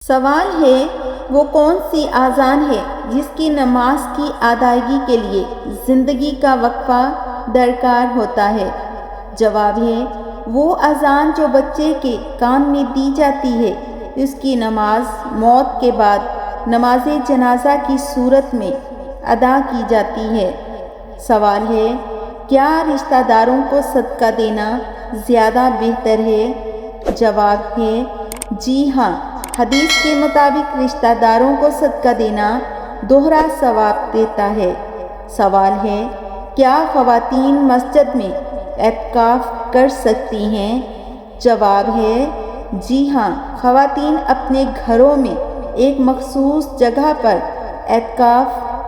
سوال ہے وہ کون سی اذان ہے جس کی نماز کی ادائیگی کے لیے زندگی کا وقفہ درکار ہوتا ہے؟ جواب ہے وہ اذان جو بچے کے کان میں دی جاتی ہے، اس کی نماز موت کے بعد نماز جنازہ کی صورت میں ادا کی جاتی ہے۔ سوال ہے کیا رشتہ داروں کو صدقہ دینا زیادہ بہتر ہے؟ جواب ہے جی ہاں، حدیث کے مطابق رشتہ داروں کو صدقہ دینا دوہرا ثواب دیتا ہے۔ سوال ہے کیا خواتین مسجد میں اعتکاف کر سکتی ہیں؟ جواب ہے جی ہاں، خواتین اپنے گھروں میں ایک مخصوص جگہ پر اعتکاف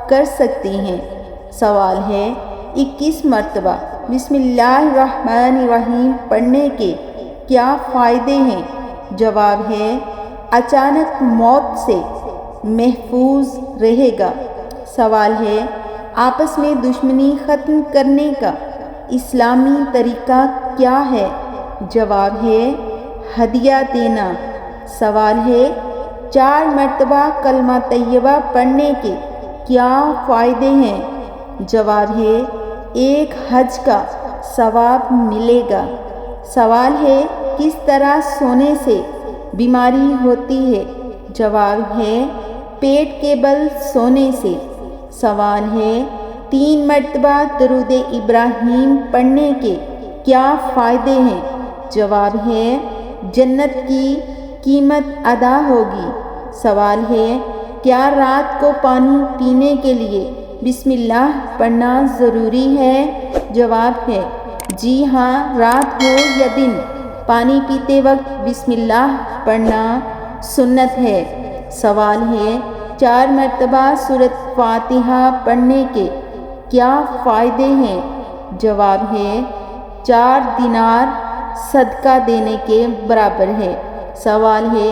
کر سکتی ہیں۔ سوال ہے 21 مرتبہ بسم اللہ الرحمن الرحیم پڑھنے کے کیا فائدے ہیں؟ جواب ہے اچانک موت سے محفوظ رہے گا۔ سوال ہے آپس میں دشمنی ختم کرنے کا اسلامی طریقہ کیا ہے؟ جواب ہے ہدیہ دینا۔ سوال ہے 4 مرتبہ کلمہ طیبہ پڑھنے کے کیا فائدے ہیں؟ جواب ہے 1 حج کا ثواب ملے گا۔ سوال ہے کس طرح سونے سے بیماری ہوتی ہے؟ جواب ہے پیٹ کے بل سونے سے۔ سوال ہے 3 مرتبہ درود ابراہیم پڑھنے کے کیا فائدے ہیں؟ جواب ہے جنت کی قیمت ادا ہوگی۔ سوال ہے کیا رات کو پانی پینے کے لیے بسم اللہ پڑھنا ضروری ہے؟ جواب ہے جی ہاں، رات ہو یا دن پانی پیتے وقت بسم اللہ پڑھنا سنت ہے۔ سوال ہے 4 مرتبہ سورۃ فاتحہ پڑھنے کے کیا فائدے ہیں؟ جواب ہے 4 دینار صدقہ دینے کے برابر ہے۔ سوال ہے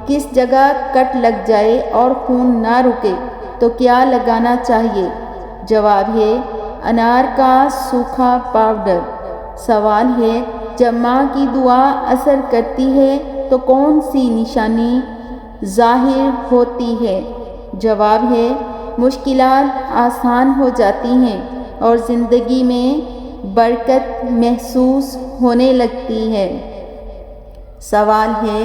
کس جگہ کٹ لگ جائے اور خون نہ رکے تو کیا لگانا چاہیے؟ جواب ہے انار کا سوکھا پاؤڈر۔ سوال ہے جب ماں کی دعا اثر کرتی ہے تو کون سی نشانی ظاہر ہوتی ہے؟ جواب ہے مشکلات آسان ہو جاتی ہیں اور زندگی میں برکت محسوس ہونے لگتی ہے۔ سوال ہے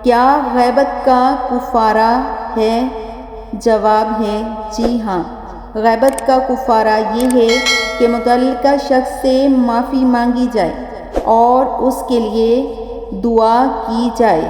کیا غیبت کا کفارہ ہے؟ جواب ہے جی ہاں، غیبت کا کفارہ یہ ہے کہ متعلقہ شخص سے معافی مانگی جائے اور اس کے لیے دعا کی جائے۔